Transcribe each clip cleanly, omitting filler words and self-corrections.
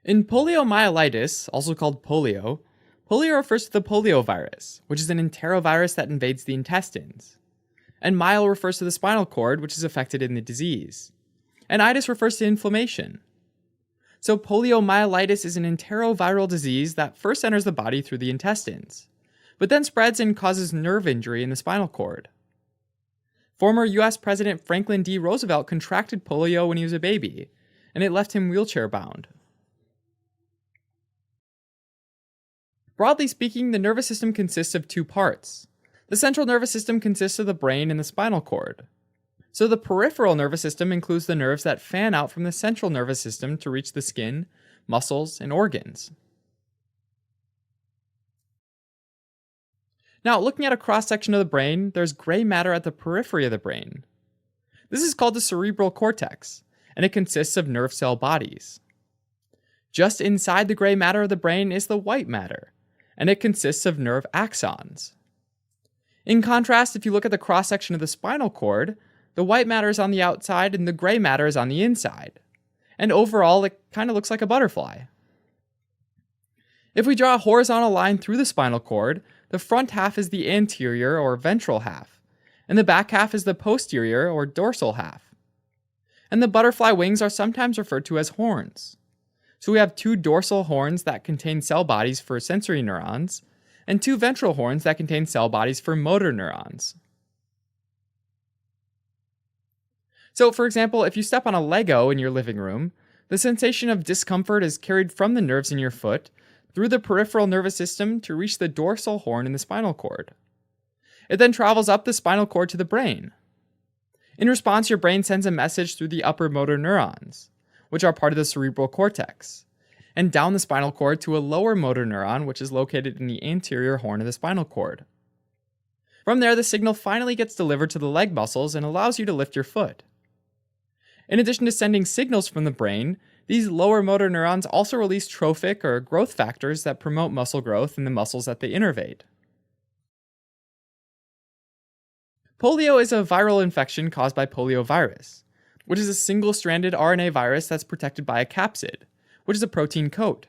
In poliomyelitis, also called polio refers to the poliovirus, which is an enterovirus that invades the intestines. And myel refers to the spinal cord, which is affected in the disease. And itis refers to inflammation. So poliomyelitis is an enteroviral disease that first enters the body through the intestines, but then spreads and causes nerve injury in the spinal cord. Former US President Franklin D. Roosevelt contracted polio when he was a baby, and it left him wheelchair-bound. Broadly speaking, the nervous system consists of two parts. The central nervous system consists of the brain and the spinal cord. So the peripheral nervous system includes the nerves that fan out from the central nervous system to reach the skin, muscles, and organs. Now, looking at a cross-section of the brain, there's gray matter at the periphery of the brain. This is called the cerebral cortex, and it consists of nerve cell bodies. Just inside the gray matter of the brain is the white matter, and it consists of nerve axons. In contrast, if you look at the cross-section of the spinal cord, the white matter is on the outside and the gray matter is on the inside. And overall, it kind of looks like a butterfly. If we draw a horizontal line through the spinal cord, the front half is the anterior or ventral half, and the back half is the posterior or dorsal half. And the butterfly wings are sometimes referred to as horns. So we have two dorsal horns that contain cell bodies for sensory neurons, and two ventral horns that contain cell bodies for motor neurons. So for example, if you step on a Lego in your living room, the sensation of discomfort is carried from the nerves in your foot through the peripheral nervous system to reach the dorsal horn in the spinal cord. It then travels up the spinal cord to the brain. In response, your brain sends a message through the upper motor neurons, which are part of the cerebral cortex, and down the spinal cord to a lower motor neuron, which is located in the anterior horn of the spinal cord. From there, the signal finally gets delivered to the leg muscles and allows you to lift your foot. In addition to sending signals from the brain, these lower motor neurons also release trophic or growth factors that promote muscle growth in the muscles that they innervate. Polio is a viral infection caused by poliovirus, which is a single-stranded RNA virus that's protected by a capsid, which is a protein coat.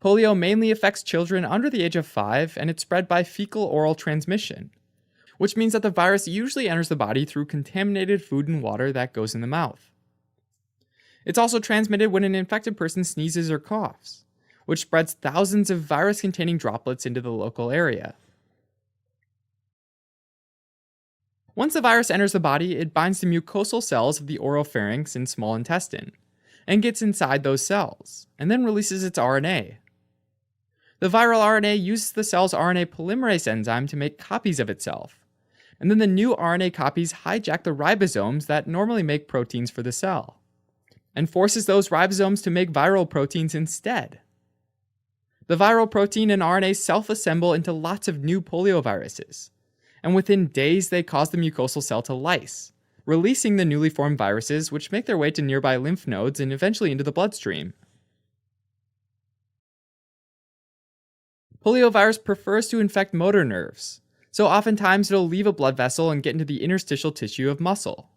Polio mainly affects children under the age of 5, and it's spread by fecal-oral transmission, which means that the virus usually enters the body through contaminated food and water that goes in the mouth. It's also transmitted when an infected person sneezes or coughs, which spreads thousands of virus-containing droplets into the local area. Once the virus enters the body, it binds the mucosal cells of the oropharynx and small intestine, and gets inside those cells, and then releases its RNA. The viral RNA uses the cell's RNA polymerase enzyme to make copies of itself, and then the new RNA copies hijack the ribosomes that normally make proteins for the cell, and forces those ribosomes to make viral proteins instead. The viral protein and RNA self-assemble into lots of new polioviruses, and within days they cause the mucosal cell to lyse, releasing the newly formed viruses, which make their way to nearby lymph nodes and eventually into the bloodstream. Poliovirus prefers to infect motor nerves, so oftentimes it'll leave a blood vessel and get into the interstitial tissue of muscle.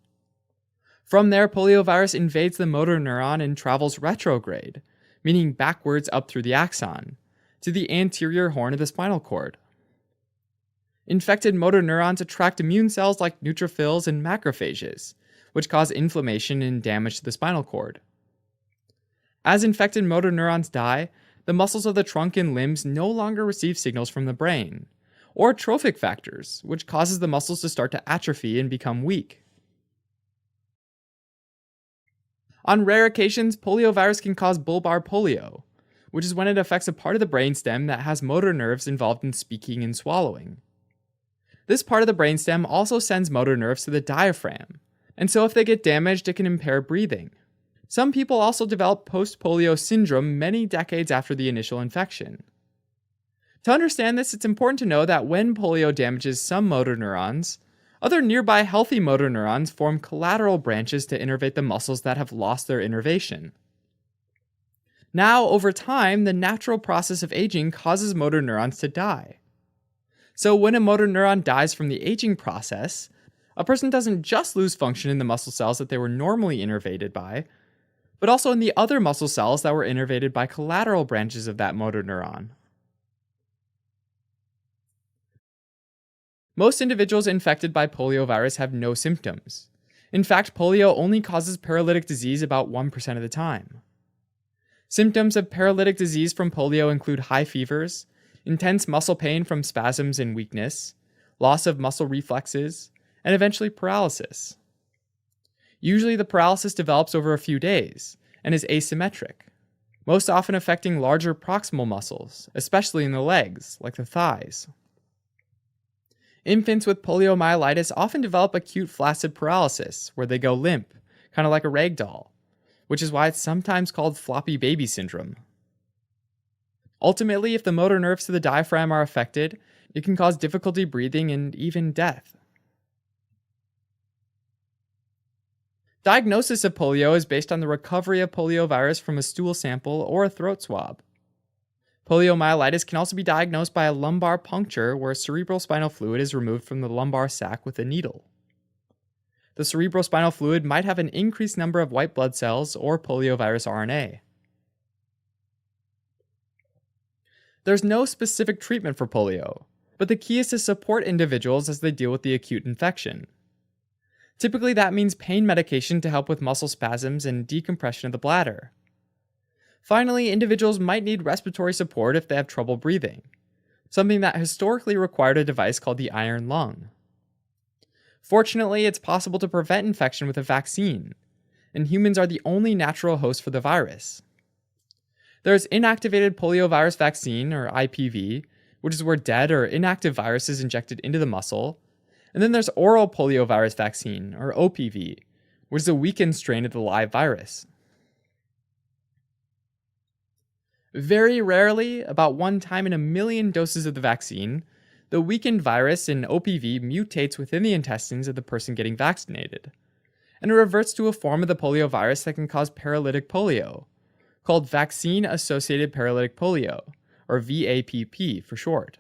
From there, poliovirus invades the motor neuron and travels retrograde, meaning backwards up through the axon, to the anterior horn of the spinal cord. Infected motor neurons attract immune cells like neutrophils and macrophages, which cause inflammation and damage to the spinal cord. As infected motor neurons die, the muscles of the trunk and limbs no longer receive signals from the brain, or trophic factors, which causes the muscles to start to atrophy and become weak. On rare occasions, poliovirus can cause bulbar polio, which is when it affects a part of the brainstem that has motor nerves involved in speaking and swallowing. This part of the brainstem also sends motor nerves to the diaphragm, and so if they get damaged, it can impair breathing. Some people also develop post-polio syndrome many decades after the initial infection. To understand this, it's important to know that when polio damages some motor neurons, other nearby healthy motor neurons form collateral branches to innervate the muscles that have lost their innervation. Now, over time, the natural process of aging causes motor neurons to die. So when a motor neuron dies from the aging process, a person doesn't just lose function in the muscle cells that they were normally innervated by, but also in the other muscle cells that were innervated by collateral branches of that motor neuron. Most individuals infected by poliovirus have no symptoms. In fact, polio only causes paralytic disease about 1% of the time. Symptoms of paralytic disease from polio include high fevers, intense muscle pain from spasms and weakness, loss of muscle reflexes, and eventually paralysis. Usually the paralysis develops over a few days and is asymmetric, most often affecting larger proximal muscles, especially in the legs, like the thighs. Infants with poliomyelitis often develop acute flaccid paralysis, where they go limp, kind of like a rag doll, which is why it's sometimes called floppy baby syndrome. Ultimately, if the motor nerves to the diaphragm are affected, it can cause difficulty breathing and even death. Diagnosis of polio is based on the recovery of poliovirus from a stool sample or a throat swab. Poliomyelitis can also be diagnosed by a lumbar puncture where cerebrospinal fluid is removed from the lumbar sac with a needle. The cerebrospinal fluid might have an increased number of white blood cells or poliovirus RNA. There's no specific treatment for polio, but the key is to support individuals as they deal with the acute infection. Typically, that means pain medication to help with muscle spasms and decompression of the bladder. Finally, individuals might need respiratory support if they have trouble breathing, something that historically required a device called the iron lung. Fortunately, it's possible to prevent infection with a vaccine, and humans are the only natural host for the virus. There's inactivated poliovirus vaccine, or IPV, which is where dead or inactive virus is injected into the muscle, and then there's oral poliovirus vaccine, or OPV, which is a weakened strain of the live virus. Very rarely, about 1 time in a million doses of the vaccine, the weakened virus in OPV mutates within the intestines of the person getting vaccinated, and it reverts to a form of the poliovirus that can cause paralytic polio, called vaccine-associated paralytic polio, or VAPP for short.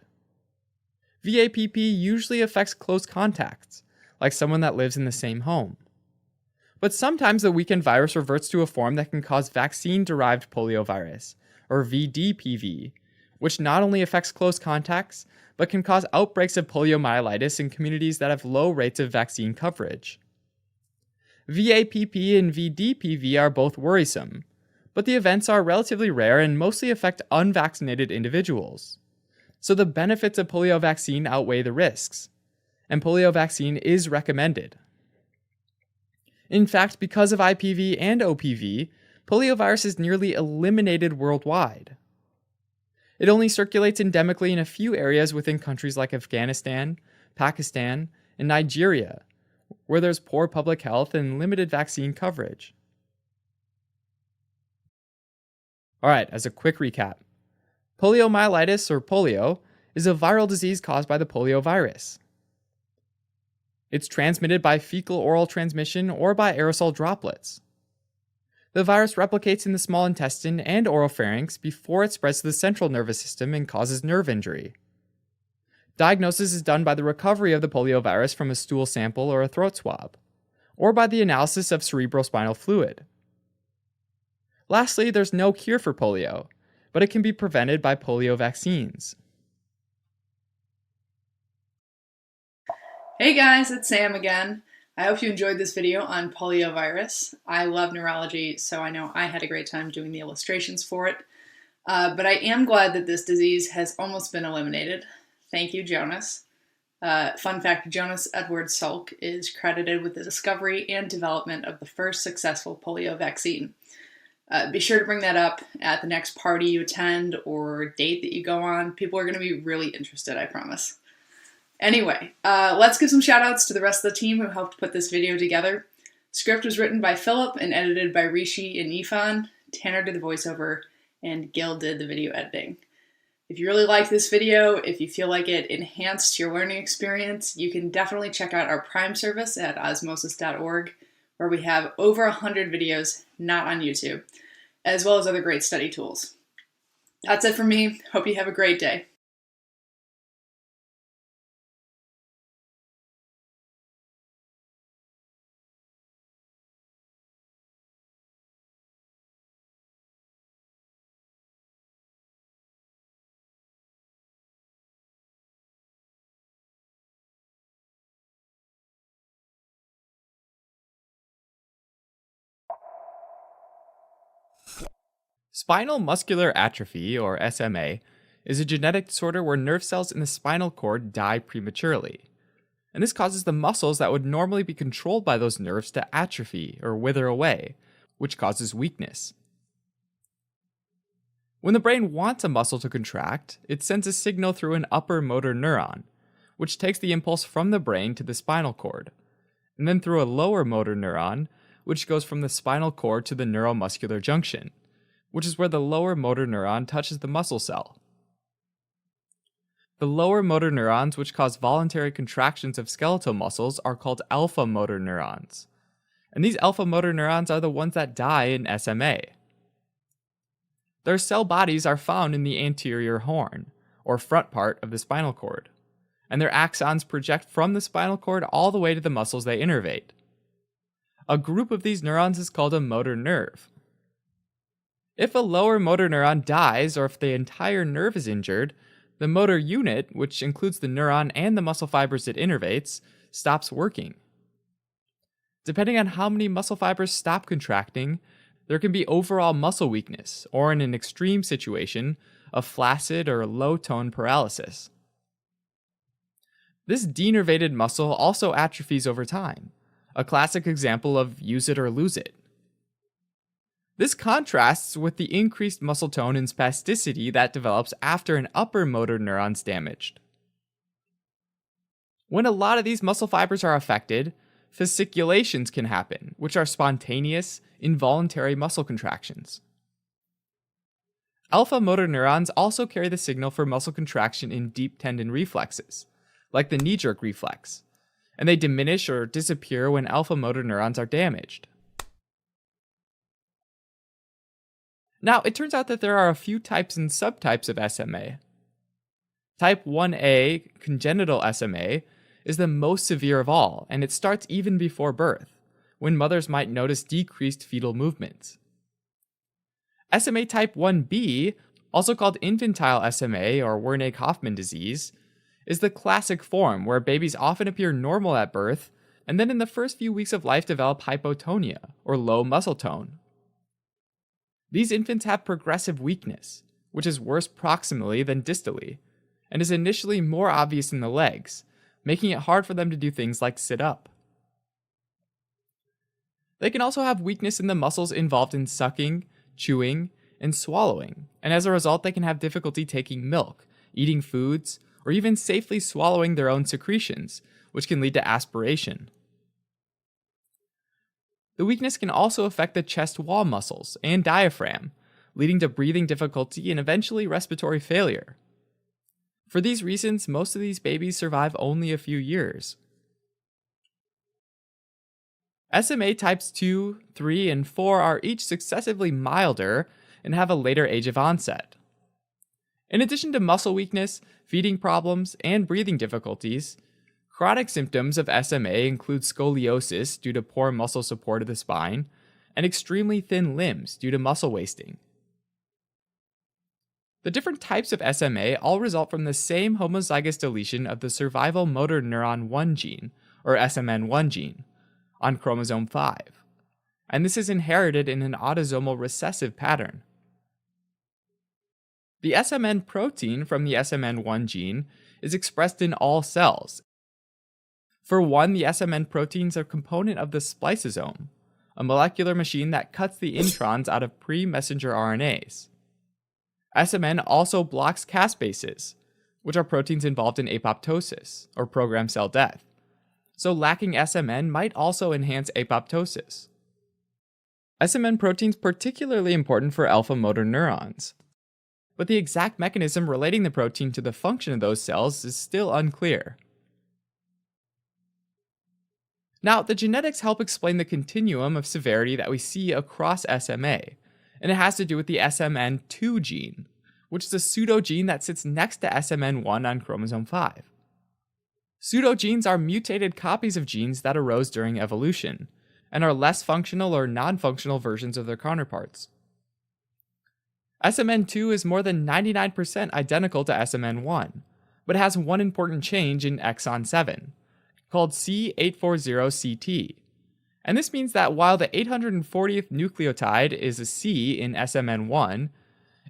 VAPP usually affects close contacts, like someone that lives in the same home. But sometimes the weakened virus reverts to a form that can cause vaccine-derived poliovirus, or VDPV, which not only affects close contacts, but can cause outbreaks of poliomyelitis in communities that have low rates of vaccine coverage. VAPP and VDPV are both worrisome, but the events are relatively rare and mostly affect unvaccinated individuals. So the benefits of polio vaccine outweigh the risks, and polio vaccine is recommended. In fact, because of IPV and OPV, poliovirus is nearly eliminated worldwide. It only circulates endemically in a few areas within countries like Afghanistan, Pakistan, and Nigeria, where there's poor public health and limited vaccine coverage. Alright, as a quick recap, poliomyelitis, or polio, is a viral disease caused by the poliovirus. It's transmitted by fecal-oral transmission or by aerosol droplets. The virus replicates in the small intestine and oropharynx before it spreads to the central nervous system and causes nerve injury. Diagnosis is done by the recovery of the poliovirus from a stool sample or a throat swab, or by the analysis of cerebrospinal fluid. Lastly, there's no cure for polio, but it can be prevented by polio vaccines. Hey guys, it's Sam again. I hope you enjoyed this video on poliovirus. I love neurology, so I know I had a great time doing the illustrations for it. But I am glad that this disease has almost been eliminated. Thank you, Jonas. Fun fact, Jonas Edward Salk is credited with the discovery and development of the first successful polio vaccine. Be sure to bring that up at the next party you attend or date that you go on. People are going to be really interested, I promise. Anyway, let's give some shout-outs to the rest of the team who helped put this video together. Script was written by Philip and edited by Rishi and Ifan. Tanner did the voiceover, and Gil did the video editing. If you really like this video, if you feel like it enhanced your learning experience, you can definitely check out our Prime service at osmosis.org, where we have over 100 videos not on YouTube, as well as other great study tools. That's it for me. Hope you have a great day. Spinal muscular atrophy, or SMA, is a genetic disorder where nerve cells in the spinal cord die prematurely. And this causes the muscles that would normally be controlled by those nerves to atrophy or wither away, which causes weakness. When the brain wants a muscle to contract, it sends a signal through an upper motor neuron, which takes the impulse from the brain to the spinal cord, and then through a lower motor neuron, which goes from the spinal cord to the neuromuscular junction, which is where the lower motor neuron touches the muscle cell. The lower motor neurons, which cause voluntary contractions of skeletal muscles, are called alpha motor neurons. And these alpha motor neurons are the ones that die in SMA. Their cell bodies are found in the anterior horn, or front part of the spinal cord, and their axons project from the spinal cord all the way to the muscles they innervate. A group of these neurons is called a motor nerve. If a lower motor neuron dies, or if the entire nerve is injured, the motor unit, which includes the neuron and the muscle fibers it innervates, stops working. Depending on how many muscle fibers stop contracting, there can be overall muscle weakness, or in an extreme situation, a flaccid or low-tone paralysis. This denervated muscle also atrophies over time, a classic example of use it or lose it. This contrasts with the increased muscle tone and spasticity that develops after an upper motor neuron's damaged. When a lot of these muscle fibers are affected, fasciculations can happen, which are spontaneous, involuntary muscle contractions. Alpha motor neurons also carry the signal for muscle contraction in deep tendon reflexes, like the knee-jerk reflex, and they diminish or disappear when alpha motor neurons are damaged. Now, it turns out that there are a few types and subtypes of SMA. Type 1A, congenital SMA, is the most severe of all, and it starts even before birth, when mothers might notice decreased fetal movements. SMA type 1B, also called infantile SMA or Wernicke-Hoffmann disease, is the classic form where babies often appear normal at birth and then in the first few weeks of life develop hypotonia or low muscle tone. These infants have progressive weakness, which is worse proximally than distally, and is initially more obvious in the legs, making it hard for them to do things like sit up. They can also have weakness in the muscles involved in sucking, chewing, and swallowing, and as a result they can have difficulty taking milk, eating foods, or even safely swallowing their own secretions, which can lead to aspiration. The weakness can also affect the chest wall muscles and diaphragm, leading to breathing difficulty and eventually respiratory failure. For these reasons, most of these babies survive only a few years. SMA types 2, 3, and 4 are each successively milder and have a later age of onset. In addition to muscle weakness, feeding problems, and breathing difficulties, chronic symptoms of SMA include scoliosis due to poor muscle support of the spine, and extremely thin limbs due to muscle wasting. The different types of SMA all result from the same homozygous deletion of the survival motor neuron 1 gene, or SMN1 gene, on chromosome 5, and this is inherited in an autosomal recessive pattern. The SMN protein from the SMN1 gene is expressed in all cells. For one, the SMN protein is a component of the spliceosome, a molecular machine that cuts the introns out of pre-messenger RNAs. SMN also blocks caspases, which are proteins involved in apoptosis, or programmed cell death. So lacking SMN might also enhance apoptosis. SMN protein's particularly important for alpha motor neurons, but the exact mechanism relating the protein to the function of those cells is still unclear. Now, the genetics help explain the continuum of severity that we see across SMA, and it has to do with the SMN2 gene, which is a pseudogene that sits next to SMN1 on chromosome 5. Pseudogenes are mutated copies of genes that arose during evolution, and are less functional or non-functional versions of their counterparts. SMN2 is more than 99% identical to SMN1, but has one important change in exon 7, called C840CT, And this means that while the 840th nucleotide is a C in SMN1,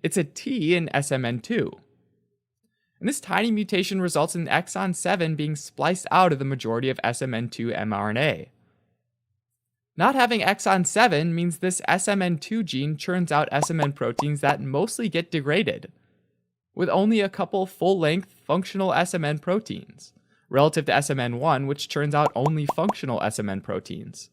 it's a T in SMN2. And this tiny mutation results in exon 7 being spliced out of the majority of SMN2 mRNA. Not having exon 7 means this SMN2 gene churns out SMN proteins that mostly get degraded, with only a couple full-length functional SMN proteins, relative to SMN1, which churns out only functional SMN proteins.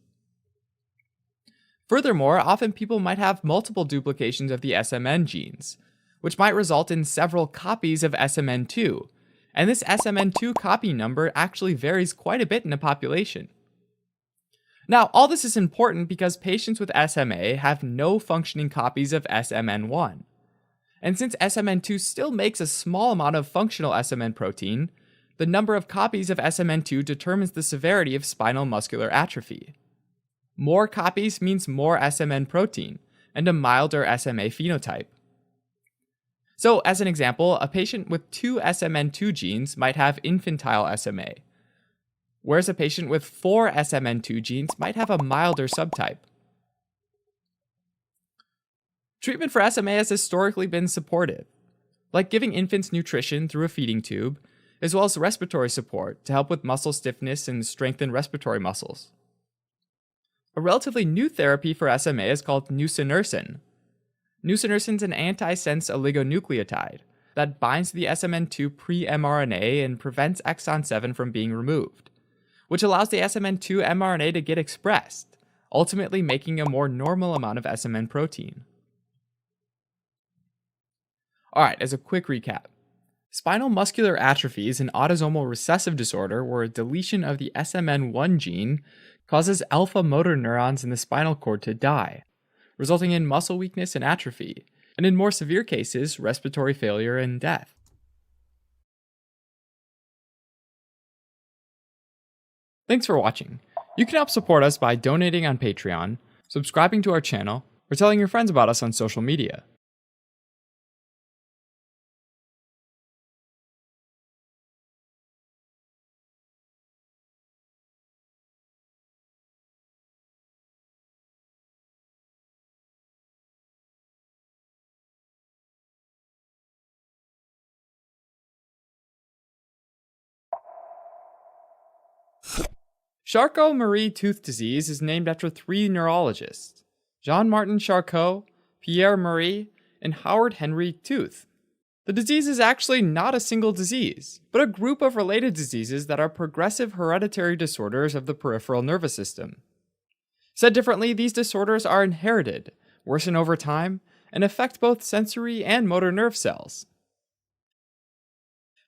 Furthermore, often people might have multiple duplications of the SMN genes, which might result in several copies of SMN2, and this SMN2 copy number actually varies quite a bit in a population. Now, all this is important because patients with SMA have no functioning copies of SMN1. And since SMN2 still makes a small amount of functional SMN protein, the number of copies of SMN2 determines the severity of spinal muscular atrophy. More copies means more SMN protein and a milder SMA phenotype. So, as an example, a patient with 2 SMN2 genes might have infantile SMA, whereas a patient with 4 SMN2 genes might have a milder subtype. Treatment for SMA has historically been supportive, like giving infants nutrition through a feeding tube, as well as respiratory support to help with muscle stiffness and strengthen respiratory muscles. A relatively new therapy for SMA is called nusinersen. Nusinersen is an antisense oligonucleotide that binds to the SMN2 pre-mRNA and prevents exon 7 from being removed, which allows the SMN2 mRNA to get expressed, ultimately making a more normal amount of SMN protein. Alright, as a quick recap, spinal muscular atrophy is an autosomal recessive disorder where a deletion of the SMN1 gene causes alpha motor neurons in the spinal cord to die, resulting in muscle weakness and atrophy, and in more severe cases, respiratory failure and death. Thanks for watching. You can help support us by donating on Patreon, subscribing to our channel, or telling your friends about us on social media. Charcot-Marie tooth disease is named after 3 neurologists, Jean-Martin Charcot, Pierre Marie, and Howard Henry Tooth. The disease is actually not a single disease, but a group of related diseases that are progressive hereditary disorders of the peripheral nervous system. Said differently, these disorders are inherited, worsen over time, and affect both sensory and motor nerve cells.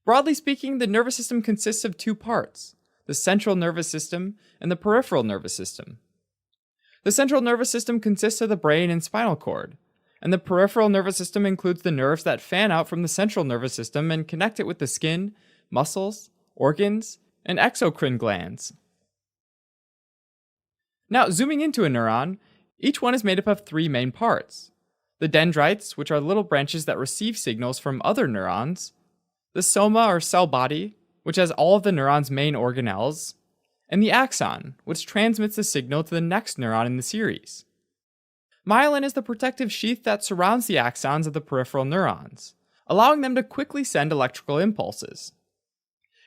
Broadly speaking, the nervous system consists of 2 parts: the central nervous system and the peripheral nervous system. The central nervous system consists of the brain and spinal cord, and the peripheral nervous system includes the nerves that fan out from the central nervous system and connect it with the skin, muscles, organs, and exocrine glands. Now, zooming into a neuron, each one is made up of 3 main parts: the dendrites, which are little branches that receive signals from other neurons, the soma or cell body, which has all of the neuron's main organelles, and the axon, which transmits the signal to the next neuron in the series. Myelin is the protective sheath that surrounds the axons of the peripheral neurons, allowing them to quickly send electrical impulses.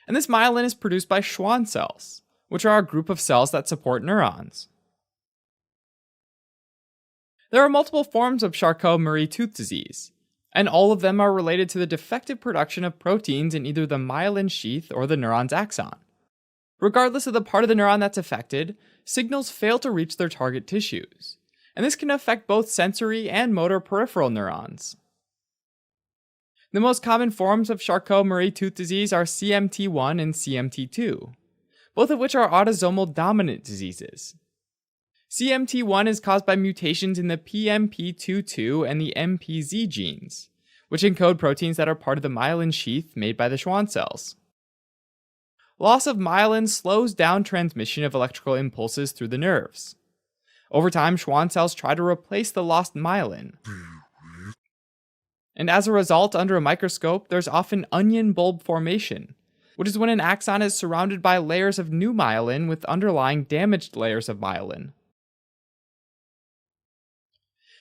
And this myelin is produced by Schwann cells, which are a group of cells that support neurons. There are multiple forms of Charcot-Marie tooth disease, and all of them are related to the defective production of proteins in either the myelin sheath or the neuron's axon. Regardless of the part of the neuron that's affected, signals fail to reach their target tissues, and this can affect both sensory and motor peripheral neurons. The most common forms of Charcot-Marie tooth disease are CMT1 and CMT2, both of which are autosomal dominant diseases. CMT1 is caused by mutations in the PMP22 and the MPZ genes, which encode proteins that are part of the myelin sheath made by the Schwann cells. Loss of myelin slows down transmission of electrical impulses through the nerves. Over time, Schwann cells try to replace the lost myelin. And as a result, under a microscope, there's often onion bulb formation, which is when an axon is surrounded by layers of new myelin with underlying damaged layers of myelin.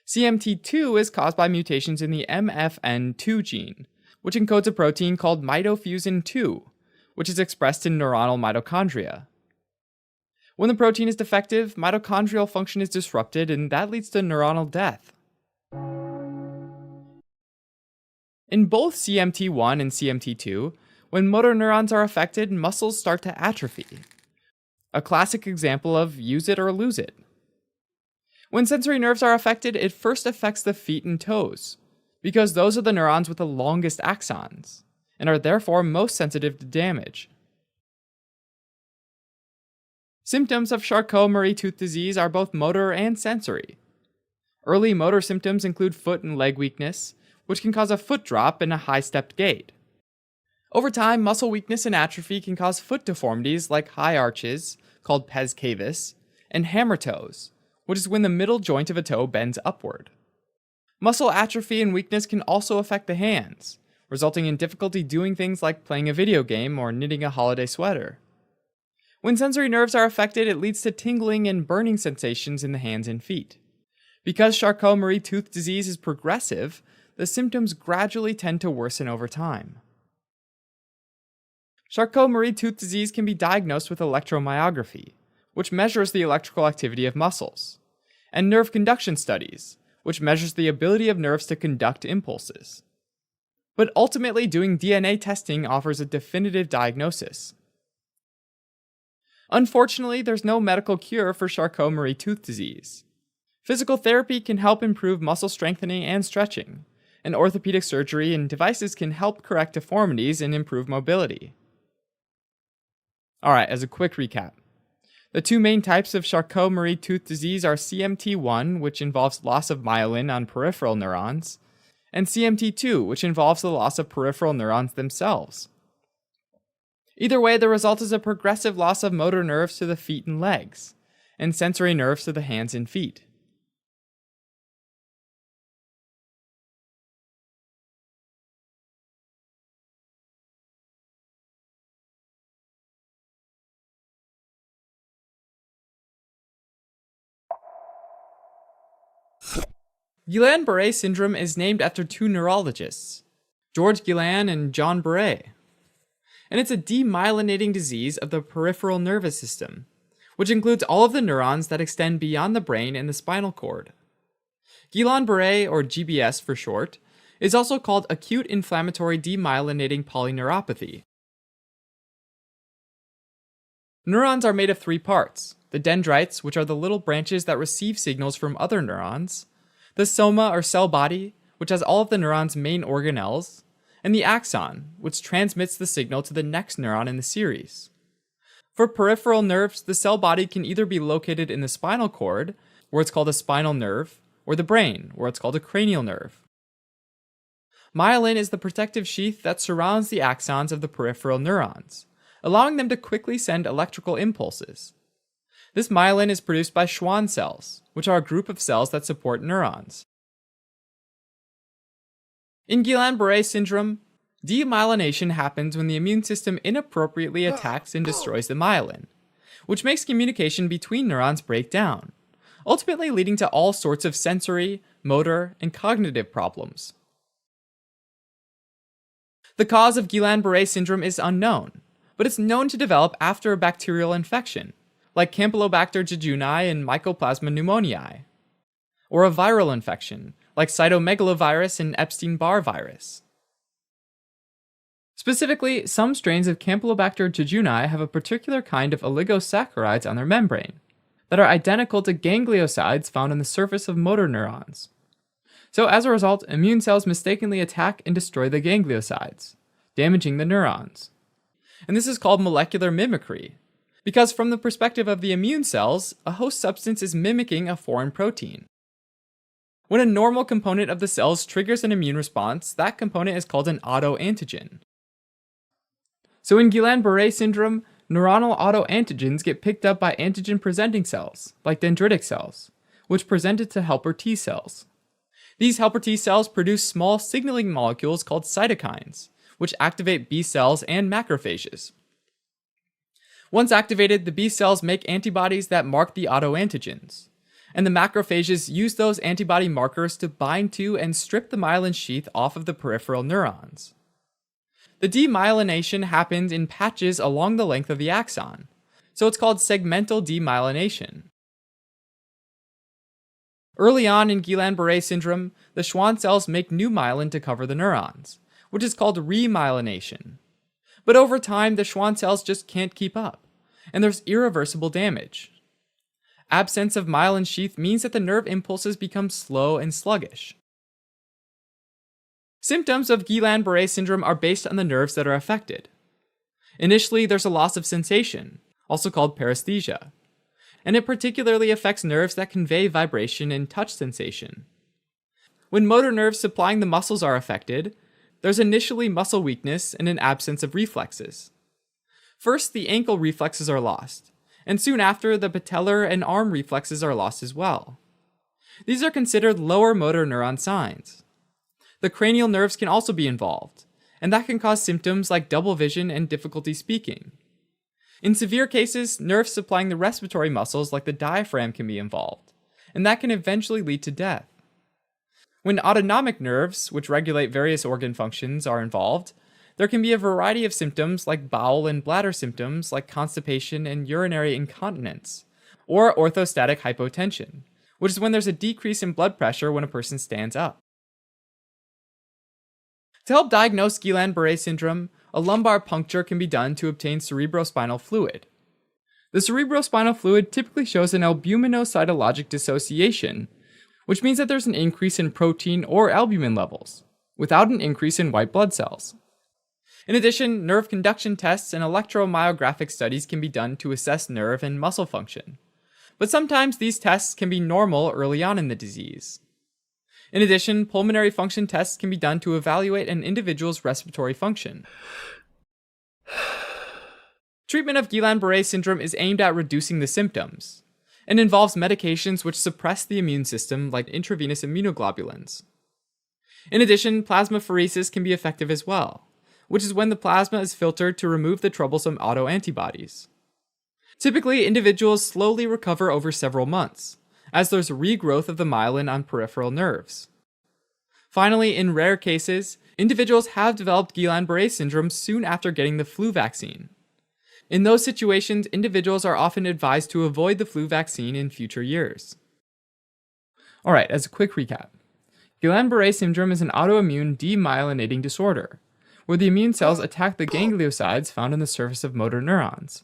CMT2 is caused by mutations in the MFN2 gene, which encodes a protein called mitofusin 2, which is expressed in neuronal mitochondria. When the protein is defective, mitochondrial function is disrupted, and that leads to neuronal death. In both CMT1 and CMT2, when motor neurons are affected, muscles start to atrophy. A classic example of use it or lose it. When sensory nerves are affected, it first affects the feet and toes, because those are the neurons with the longest axons, and are therefore most sensitive to damage. Symptoms of Charcot-Marie-Tooth disease are both motor and sensory. Early motor symptoms include foot and leg weakness, which can cause a foot drop and a high-stepped gait. Over time, muscle weakness and atrophy can cause foot deformities like high arches, called pes cavus, and hammer toes, which is when the middle joint of a toe bends upward. Muscle atrophy and weakness can also affect the hands, resulting in difficulty doing things like playing a video game or knitting a holiday sweater. When sensory nerves are affected, it leads to tingling and burning sensations in the hands and feet. Because Charcot-Marie-Tooth disease is progressive, the symptoms gradually tend to worsen over time. Charcot-Marie-Tooth disease can be diagnosed with electromyography, which measures the electrical activity of muscles, and nerve conduction studies, which measures the ability of nerves to conduct impulses. But ultimately, doing DNA testing offers a definitive diagnosis. Unfortunately, there's no medical cure for Charcot-Marie-Tooth disease. Physical therapy can help improve muscle strengthening and stretching, and orthopedic surgery and devices can help correct deformities and improve mobility. Alright, as a quick recap. The two main types of Charcot-Marie-Tooth disease are CMT1, which involves loss of myelin on peripheral neurons, and CMT2, which involves the loss of peripheral neurons themselves. Either way, the result is a progressive loss of motor nerves to the feet and legs, and sensory nerves to the hands and feet. Guillain-Barré syndrome is named after two neurologists, George Guillain and John Barré. And it's a demyelinating disease of the peripheral nervous system, which includes all of the neurons that extend beyond the brain and the spinal cord. Guillain-Barré, or GBS for short, is also called acute inflammatory demyelinating polyneuropathy. Neurons are made of three parts: the dendrites, which are the little branches that receive signals from other neurons, the soma or cell body, which has all of the neuron's main organelles, and the axon, which transmits the signal to the next neuron in the series. For peripheral nerves, the cell body can either be located in the spinal cord, where it's called a spinal nerve, or the brain, where it's called a cranial nerve. Myelin is the protective sheath that surrounds the axons of the peripheral neurons, allowing them to quickly send electrical impulses. This myelin is produced by Schwann cells, which are a group of cells that support neurons. In Guillain-Barré syndrome, demyelination happens when the immune system inappropriately attacks and destroys the myelin, which makes communication between neurons break down, ultimately leading to all sorts of sensory, motor, and cognitive problems. The cause of Guillain-Barré syndrome is unknown, but it's known to develop after a bacterial infection, like Campylobacter jejuni and Mycoplasma pneumoniae, or a viral infection, like cytomegalovirus and Epstein-Barr virus. Specifically, some strains of Campylobacter jejuni have a particular kind of oligosaccharides on their membrane that are identical to gangliosides found on the surface of motor neurons. So as a result, immune cells mistakenly attack and destroy the gangliosides, damaging the neurons. And this is called molecular mimicry, because from the perspective of the immune cells, a host substance is mimicking a foreign protein. When a normal component of the cells triggers an immune response, that component is called an autoantigen. So in Guillain-Barré syndrome, neuronal autoantigens get picked up by antigen-presenting cells, like dendritic cells, which present it to helper T cells. These helper T cells produce small signaling molecules called cytokines, which activate B cells and macrophages. Once activated, the B cells make antibodies that mark the autoantigens, and the macrophages use those antibody markers to bind to and strip the myelin sheath off of the peripheral neurons. The demyelination happens in patches along the length of the axon, so it's called segmental demyelination. Early on in Guillain-Barré syndrome, the Schwann cells make new myelin to cover the neurons, which is called remyelination. But over time, the Schwann cells just can't keep up, and there's irreversible damage. Absence of myelin sheath means that the nerve impulses become slow and sluggish. Symptoms of Guillain-Barré syndrome are based on the nerves that are affected. Initially, there's a loss of sensation, also called paresthesia, and it particularly affects nerves that convey vibration and touch sensation. When motor nerves supplying the muscles are affected, there's initially muscle weakness and an absence of reflexes. First, the ankle reflexes are lost, and soon after, the patellar and arm reflexes are lost as well. These are considered lower motor neuron signs. The cranial nerves can also be involved, and that can cause symptoms like double vision and difficulty speaking. In severe cases, nerves supplying the respiratory muscles like the diaphragm can be involved, and that can eventually lead to death. When autonomic nerves, which regulate various organ functions, are involved, there can be a variety of symptoms like bowel and bladder symptoms like constipation and urinary incontinence, or orthostatic hypotension, which is when there's a decrease in blood pressure when a person stands up. To help diagnose Guillain-Barré syndrome, a lumbar puncture can be done to obtain cerebrospinal fluid. The cerebrospinal fluid typically shows an albuminocytologic dissociation, which means that there's an increase in protein or albumin levels, without an increase in white blood cells. In addition, nerve conduction tests and electromyographic studies can be done to assess nerve and muscle function, but sometimes these tests can be normal early on in the disease. In addition, pulmonary function tests can be done to evaluate an individual's respiratory function. Treatment of Guillain-Barré syndrome is aimed at reducing the symptoms, and involves medications which suppress the immune system like intravenous immunoglobulins. In addition, plasmapheresis can be effective as well, which is when the plasma is filtered to remove the troublesome autoantibodies. Typically, individuals slowly recover over several months, as there's regrowth of the myelin on peripheral nerves. Finally, in rare cases, individuals have developed Guillain-Barré syndrome soon after getting the flu vaccine. In those situations, individuals are often advised to avoid the flu vaccine in future years. Alright, as a quick recap, Guillain-Barré syndrome is an autoimmune demyelinating disorder, where the immune cells attack the gangliosides found on the surface of motor neurons.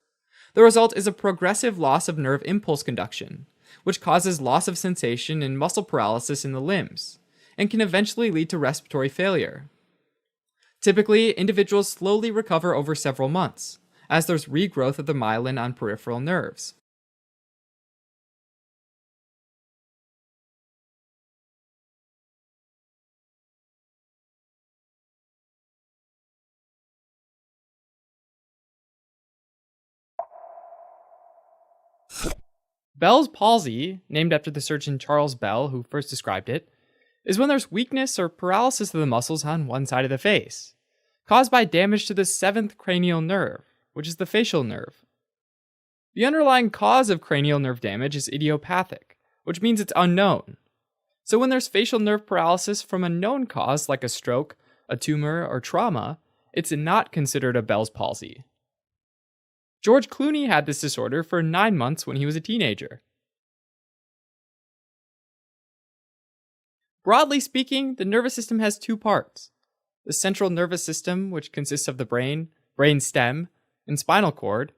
The result is a progressive loss of nerve impulse conduction, which causes loss of sensation and muscle paralysis in the limbs, and can eventually lead to respiratory failure. Typically, individuals slowly recover over several months, as there's regrowth of the myelin on peripheral nerves. Bell's palsy, named after the surgeon Charles Bell who first described it, is when there's weakness or paralysis of the muscles on one side of the face, caused by damage to the 7th cranial nerve, which is the facial nerve. The underlying cause of cranial nerve damage is idiopathic, which means it's unknown. So when there's facial nerve paralysis from a known cause like a stroke, a tumor, or trauma, it's not considered a Bell's palsy. George Clooney had this disorder for 9 months when he was a teenager. Broadly speaking, the nervous system has two parts. The central nervous system, which consists of the brain, brain stem, and spinal cord,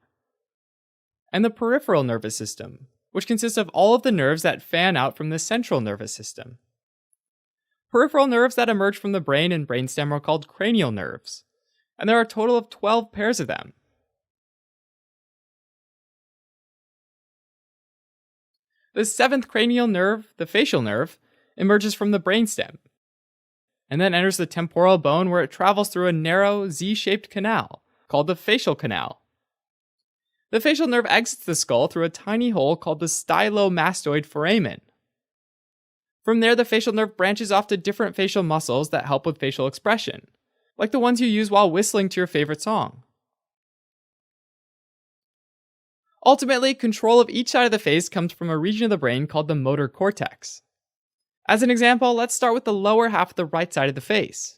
and the peripheral nervous system, which consists of all of the nerves that fan out from the central nervous system. Peripheral nerves that emerge from the brain and brainstem are called cranial nerves, and there are a total of 12 pairs of them. The 7th cranial nerve, the facial nerve, emerges from the brainstem, and then enters the temporal bone where it travels through a narrow Z-shaped canal, called the facial canal. The facial nerve exits the skull through a tiny hole called the stylomastoid foramen. From there, the facial nerve branches off to different facial muscles that help with facial expression, like the ones you use while whistling to your favorite song. Ultimately, control of each side of the face comes from a region of the brain called the motor cortex. As an example, let's start with the lower half of the right side of the face.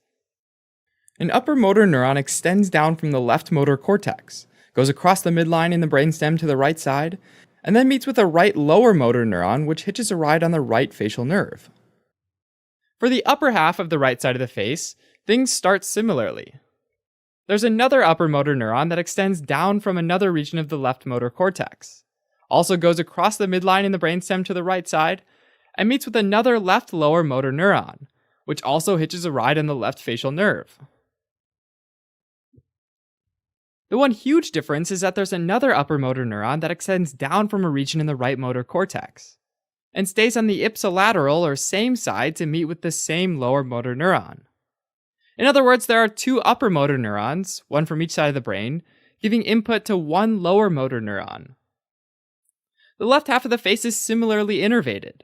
An upper motor neuron extends down from the left motor cortex, goes across the midline in the brainstem to the right side, and then meets with a right lower motor neuron which hitches a ride on the right facial nerve. For the upper half of the right side of the face, things start similarly. There's another upper motor neuron that extends down from another region of the left motor cortex, also goes across the midline in the brainstem to the right side, and meets with another left lower motor neuron, which also hitches a ride on the left facial nerve. The one huge difference is that there's another upper motor neuron that extends down from a region in the right motor cortex, and stays on the ipsilateral or same side to meet with the same lower motor neuron. In other words, there are two upper motor neurons, one from each side of the brain, giving input to one lower motor neuron. The left half of the face is similarly innervated.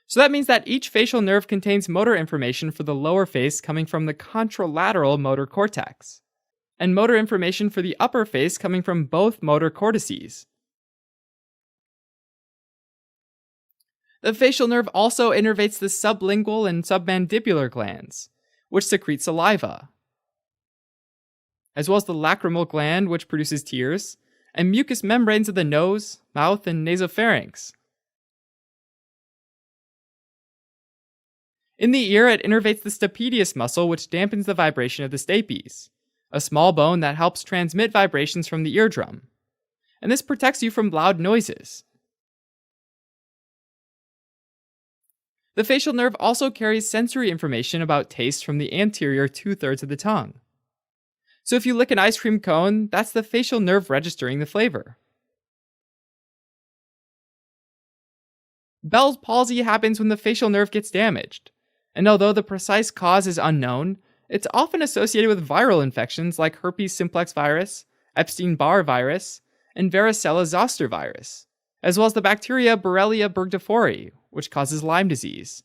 So that means that each facial nerve contains motor information for the lower face coming from the contralateral motor cortex, and motor information for the upper face coming from both motor cortices. The facial nerve also innervates the sublingual and submandibular glands, which secrete saliva, as well as the lacrimal gland, which produces tears, and mucous membranes of the nose, mouth, and nasopharynx. In the ear, it innervates the stapedius muscle, which dampens the vibration of the stapes, a small bone that helps transmit vibrations from the eardrum, and this protects you from loud noises. The facial nerve also carries sensory information about taste from the anterior 2/3 of the tongue. So if you lick an ice cream cone, that's the facial nerve registering the flavor. Bell's palsy happens when the facial nerve gets damaged, and although the precise cause is unknown, it's often associated with viral infections like herpes simplex virus, Epstein-Barr virus, and varicella zoster virus, as well as the bacteria Borrelia burgdorferi, which causes Lyme disease.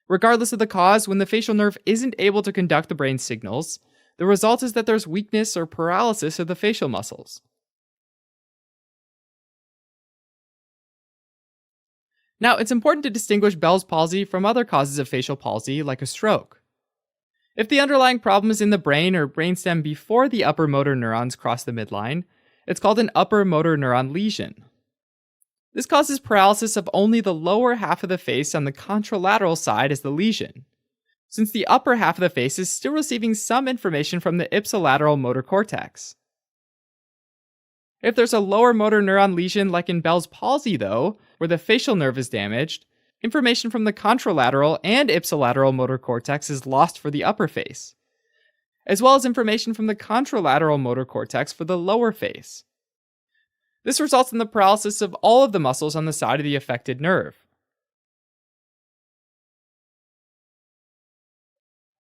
Regardless of the cause, when the facial nerve isn't able to conduct the brain's signals, the result is that there's weakness or paralysis of the facial muscles. Now, it's important to distinguish Bell's palsy from other causes of facial palsy, like a stroke. If the underlying problem is in the brain or brainstem before the upper motor neurons cross the midline, it's called an upper motor neuron lesion. This causes paralysis of only the lower half of the face on the contralateral side as the lesion, since the upper half of the face is still receiving some information from the ipsilateral motor cortex. If there's a lower motor neuron lesion like in Bell's palsy, though, where the facial nerve is damaged, information from the contralateral and ipsilateral motor cortex is lost for the upper face, as well as information from the contralateral motor cortex for the lower face. This results in the paralysis of all of the muscles on the side of the affected nerve.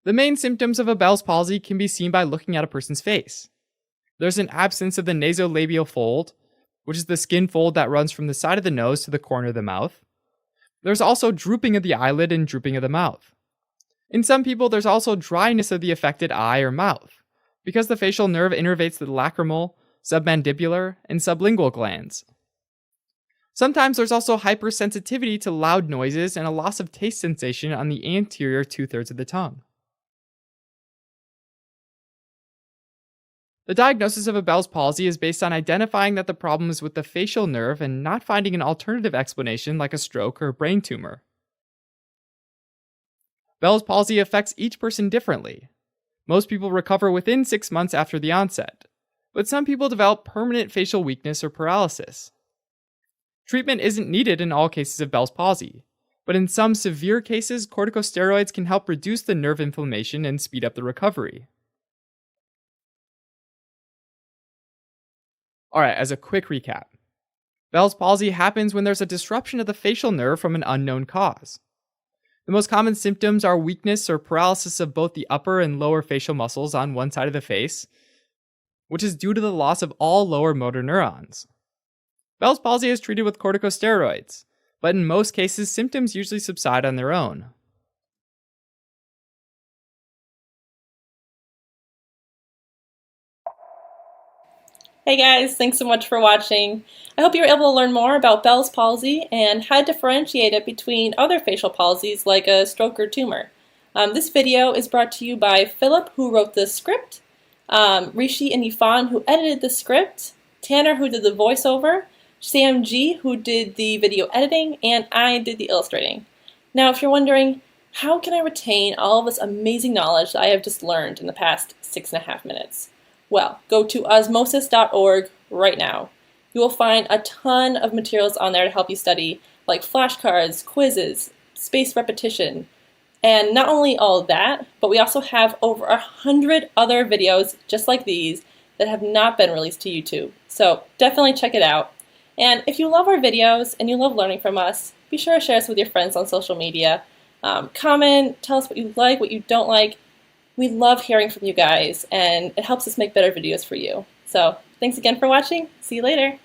The main symptoms of a Bell's palsy can be seen by looking at a person's face. There's an absence of the nasolabial fold, which is the skin fold that runs from the side of the nose to the corner of the mouth. There's also drooping of the eyelid and drooping of the mouth. In some people, there's also dryness of the affected eye or mouth, because the facial nerve innervates the lacrimal, submandibular, and sublingual glands. Sometimes there's also hypersensitivity to loud noises and a loss of taste sensation on the anterior 2/3 of the tongue. The diagnosis of a Bell's palsy is based on identifying that the problem is with the facial nerve and not finding an alternative explanation like a stroke or a brain tumor. Bell's palsy affects each person differently. Most people recover within 6 months after the onset, but some people develop permanent facial weakness or paralysis. Treatment isn't needed in all cases of Bell's palsy, but in some severe cases, corticosteroids can help reduce the nerve inflammation and speed up the recovery. Alright, as a quick recap, Bell's palsy happens when there's a disruption of the facial nerve from an unknown cause. The most common symptoms are weakness or paralysis of both the upper and lower facial muscles on one side of the face, which is due to the loss of all lower motor neurons. Bell's palsy is treated with corticosteroids, but in most cases, symptoms usually subside on their own. Hey guys, thanks so much for watching. I hope you were able to learn more about Bell's palsy and how to differentiate it between other facial palsies like a stroke or tumor. This video is brought to you by Philip, who wrote the script, Rishi and Yifan, who edited the script, Tanner, who did the voiceover, Sam G, who did the video editing, and I did the illustrating. Now, if you're wondering, how can I retain all of this amazing knowledge that I have just learned in the past 6.5 minutes? Well, go to osmosis.org right now. You will find a ton of materials on there to help you study, like flashcards, quizzes, spaced repetition. And not only all of that, but we also have over 100 other videos just like these that have not been released to YouTube. So definitely check it out. And if you love our videos and you love learning from us, be sure to share us with your friends on social media. Comment, tell us what you like, what you don't like. We love hearing from you guys, and it helps us make better videos for you. So thanks again for watching. See you later.